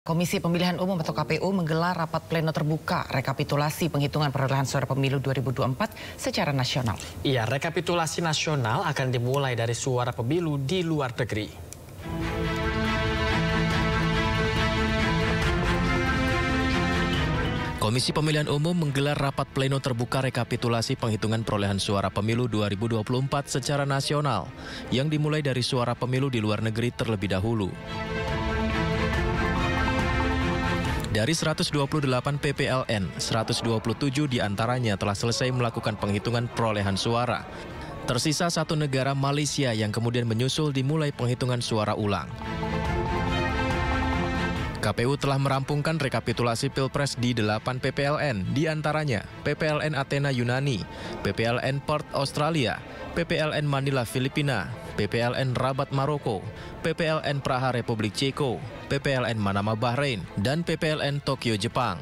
Komisi Pemilihan Umum atau KPU menggelar rapat pleno terbuka rekapitulasi penghitungan perolehan suara pemilu 2024 secara nasional. Iya, rekapitulasi nasional akan dimulai dari suara pemilu di luar negeri. Komisi Pemilihan Umum menggelar rapat pleno terbuka rekapitulasi penghitungan perolehan suara pemilu 2024 secara nasional yang dimulai dari suara pemilu di luar negeri terlebih dahulu. Dari 128 PPLN, 127 diantaranya telah selesai melakukan penghitungan perolehan suara. Tersisa satu negara, Malaysia, yang kemudian menyusul dimulai penghitungan suara ulang. KPU telah merampungkan rekapitulasi Pilpres di 8 PPLN, diantaranya PPLN Athena Yunani, PPLN Perth Australia, PPLN Manila Filipina, PPLN Rabat Maroko, PPLN Praha Republik Ceko, PPLN Manama Bahrain, dan PPLN Tokyo Jepang.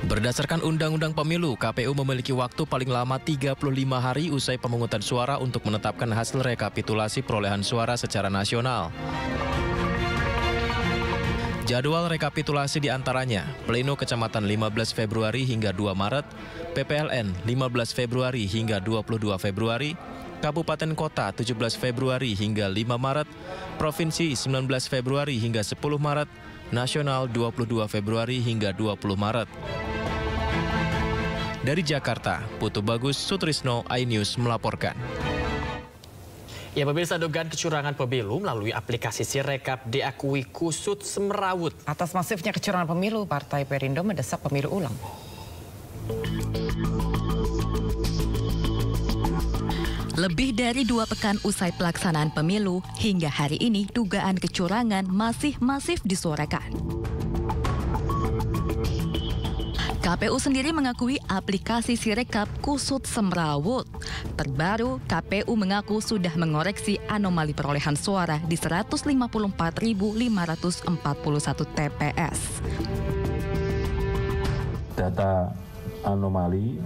Berdasarkan Undang-Undang Pemilu, KPU memiliki waktu paling lama 35 hari usai pemungutan suara untuk menetapkan hasil rekapitulasi perolehan suara secara nasional. Jadwal rekapitulasi diantaranya, Pleno Kecamatan 15 Februari hingga 2 Maret, PPLN 15 Februari hingga 22 Februari, Kabupaten Kota 17 Februari hingga 5 Maret, Provinsi 19 Februari hingga 10 Maret, Nasional 22 Februari hingga 20 Maret. Dari Jakarta, Putu Bagus Sutrisno, iNews melaporkan. Ya, pemirsa, dugaan kecurangan pemilu melalui aplikasi Sirekap diakui kusut semrawut. Atas masifnya kecurangan pemilu, Partai Perindo mendesak pemilu ulang. Lebih dari 2 pekan usai pelaksanaan pemilu, hingga hari ini dugaan kecurangan masih masif disuarakan. KPU sendiri mengakui aplikasi Sirekap kusut semrawut. Terbaru, KPU mengaku sudah mengoreksi anomali perolehan suara di 154.541 TPS. Data anomali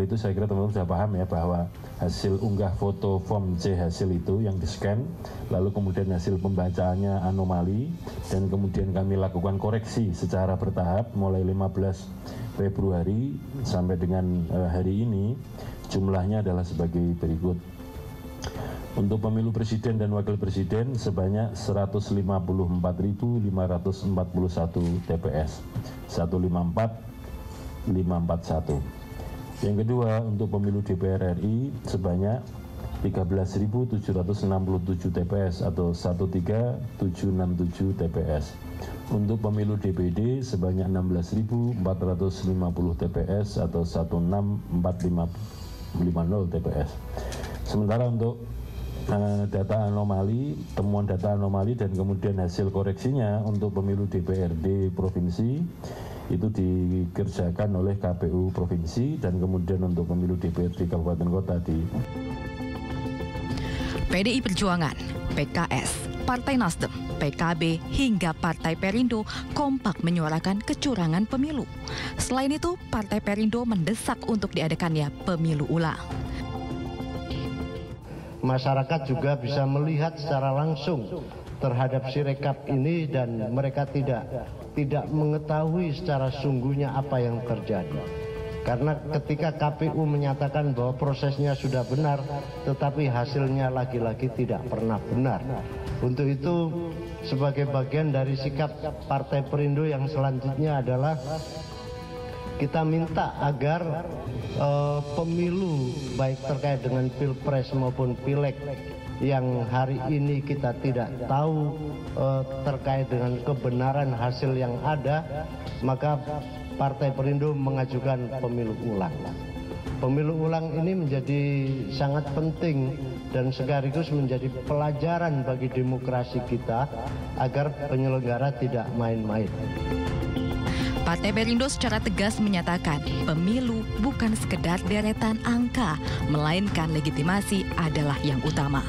itu saya kira teman-teman sudah paham ya, bahwa hasil unggah foto form C hasil itu yang di-scan, lalu kemudian hasil pembacaannya anomali, dan kemudian kami lakukan koreksi secara bertahap mulai 15 Februari sampai dengan hari ini. Jumlahnya adalah sebagai berikut. Untuk pemilu presiden dan wakil presiden sebanyak 154.541 TPS, 154.541. Yang kedua, untuk pemilu DPR RI sebanyak 13.767 TPS atau 13767 TPS. Untuk pemilu DPD sebanyak 16.450 TPS atau 16450 TPS. Sementara untuk data anomali, temuan data anomali dan kemudian hasil koreksinya untuk pemilu DPRD provinsi itu dikerjakan oleh KPU provinsi, dan kemudian untuk pemilu DPRD kabupaten kota di PDI Perjuangan, PKS, Partai Nasdem, PKB, hingga Partai Perindo kompak menyuarakan kecurangan pemilu. Selain itu, Partai Perindo mendesak untuk diadakannya pemilu ulang. Masyarakat juga bisa melihat secara langsung terhadap Sirekap ini, dan mereka tidak mengetahui secara sungguhnya apa yang terjadi. Karena ketika KPU menyatakan bahwa prosesnya sudah benar, tetapi hasilnya lagi-lagi tidak pernah benar. Untuk itu, sebagai bagian dari sikap Partai Perindo yang selanjutnya adalah kita minta agar pemilu baik terkait dengan Pilpres maupun Pileg yang hari ini kita tidak tahu terkait dengan kebenaran hasil yang ada, maka Partai Perindo mengajukan pemilu ulang. Pemilu ulang ini menjadi sangat penting dan sekaligus menjadi pelajaran bagi demokrasi kita agar penyelenggara tidak main-main. Partai Perindo secara tegas menyatakan pemilu bukan sekedar deretan angka, melainkan legitimasi adalah yang utama.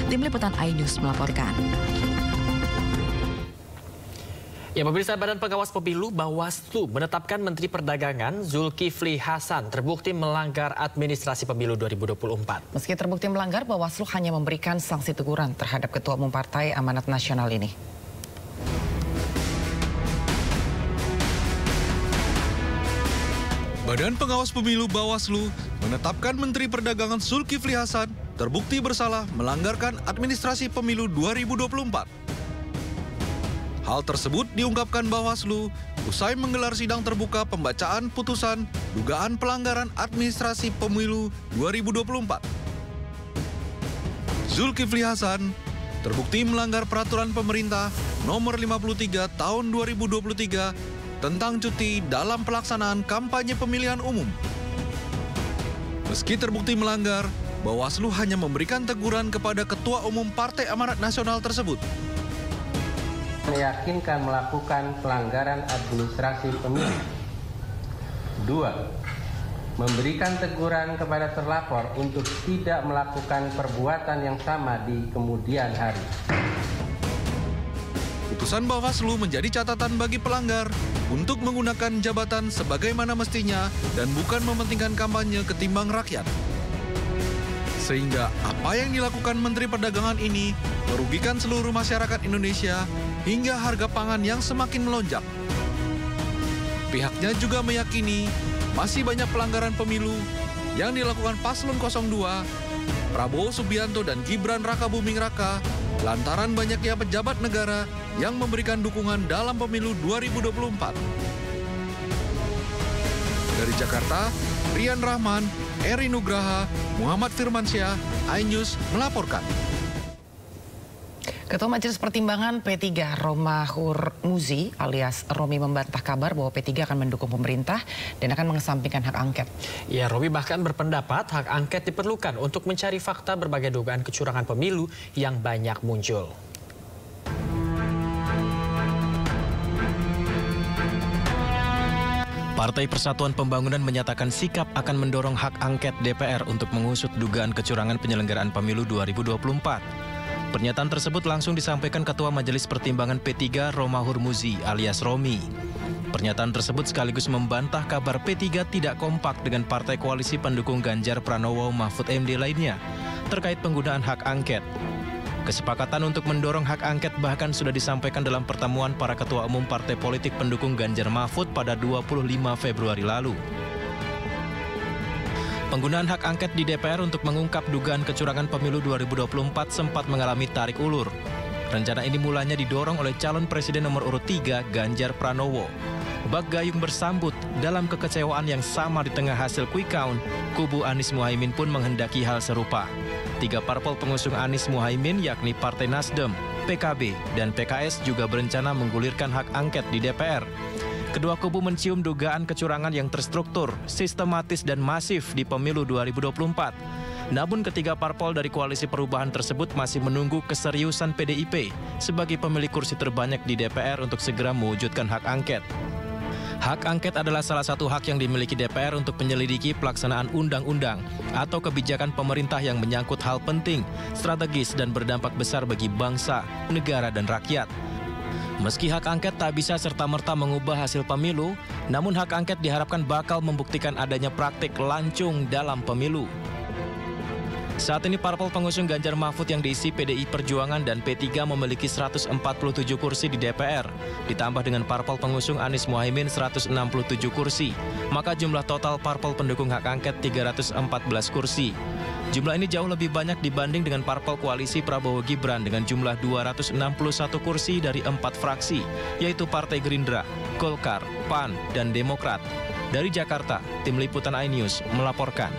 Tim Liputan iNews melaporkan. Ya, pemirsa, Badan Pengawas Pemilu Bawaslu menetapkan Menteri Perdagangan Zulkifli Hasan terbukti melanggar administrasi pemilu 2024. Meski terbukti melanggar, Bawaslu hanya memberikan sanksi teguran terhadap Ketua Umum Partai Amanat Nasional ini. Badan Pengawas Pemilu Bawaslu menetapkan Menteri Perdagangan Zulkifli Hasan terbukti bersalah melanggarkan administrasi pemilu 2024. Hal tersebut diungkapkan Bawaslu usai menggelar sidang terbuka pembacaan putusan dugaan pelanggaran administrasi pemilu 2024. Zulkifli Hasan terbukti melanggar peraturan pemerintah nomor 53 tahun 2023 tentang cuti dalam pelaksanaan kampanye pemilihan umum. Meski terbukti melanggar, Bawaslu hanya memberikan teguran kepada Ketua Umum Partai Amanat Nasional tersebut. Meyakinkan melakukan pelanggaran administrasi pemilu. 2. Memberikan teguran kepada terlapor untuk tidak melakukan perbuatan yang sama di kemudian hari. Putusan Bawaslu menjadi catatan bagi pelanggar untuk menggunakan jabatan sebagaimana mestinya dan bukan mementingkan kampanye ketimbang rakyat. Sehingga apa yang dilakukan Menteri Perdagangan ini merugikan seluruh masyarakat Indonesia hingga harga pangan yang semakin melonjak. Pihaknya juga meyakini masih banyak pelanggaran pemilu yang dilakukan Paslon 02, Prabowo Subianto dan Gibran Rakabuming Raka lantaran banyaknya pejabat negara yang memberikan dukungan dalam pemilu 2024. Dari Jakarta, Rian Rahman, Eri Nugraha, Muhammad Firmansyah, iNews melaporkan. Ketua Majelis Pertimbangan P3 Romahur Muzi alias Romi membantah kabar bahwa P3 akan mendukung pemerintah dan akan mengesampingkan hak angket. Ya, Romi bahkan berpendapat hak angket diperlukan untuk mencari fakta berbagai dugaan kecurangan pemilu yang banyak muncul. Partai Persatuan Pembangunan menyatakan sikap akan mendorong hak angket DPR untuk mengusut dugaan kecurangan penyelenggaraan pemilu 2024. Pernyataan tersebut langsung disampaikan Ketua Majelis Pertimbangan P3 Romahur Muzi alias Romi. Pernyataan tersebut sekaligus membantah kabar P3 tidak kompak dengan partai koalisi pendukung Ganjar Pranowo Mahfud MD lainnya terkait penggunaan hak angket. Kesepakatan untuk mendorong hak angket bahkan sudah disampaikan dalam pertemuan para ketua umum partai politik pendukung Ganjar Mahfud pada 25 Februari lalu. Penggunaan hak angket di DPR untuk mengungkap dugaan kecurangan pemilu 2024 sempat mengalami tarik ulur. Rencana ini mulanya didorong oleh calon presiden nomor urut 3 Ganjar Pranowo. Bak gayung bersambut dalam kekecewaan yang sama di tengah hasil quick count, kubu Anies Muhaimin pun menghendaki hal serupa. 3 parpol pengusung Anies Muhaimin yakni Partai Nasdem, PKB, dan PKS juga berencana menggulirkan hak angket di DPR. Kedua kubu mencium dugaan kecurangan yang terstruktur, sistematis, dan masif di pemilu 2024. Namun ketiga parpol dari koalisi perubahan tersebut masih menunggu keseriusan PDIP sebagai pemilik kursi terbanyak di DPR untuk segera mewujudkan hak angket. Hak angket adalah salah satu hak yang dimiliki DPR untuk menyelidiki pelaksanaan undang-undang atau kebijakan pemerintah yang menyangkut hal penting, strategis, dan berdampak besar bagi bangsa, negara, dan rakyat. Meski hak angket tak bisa serta-merta mengubah hasil pemilu, namun hak angket diharapkan bakal membuktikan adanya praktik lancung dalam pemilu. Saat ini parpol pengusung Ganjar Mahfud yang diisi PDI Perjuangan dan P3 memiliki 147 kursi di DPR, ditambah dengan parpol pengusung Anies Muhaimin 167 kursi, maka jumlah total parpol pendukung hak angket 314 kursi. Jumlah ini jauh lebih banyak dibanding dengan parpol koalisi Prabowo Gibran dengan jumlah 261 kursi dari 4 fraksi, yaitu Partai Gerindra, Golkar, PAN, dan Demokrat. Dari Jakarta, Tim Liputan iNews melaporkan.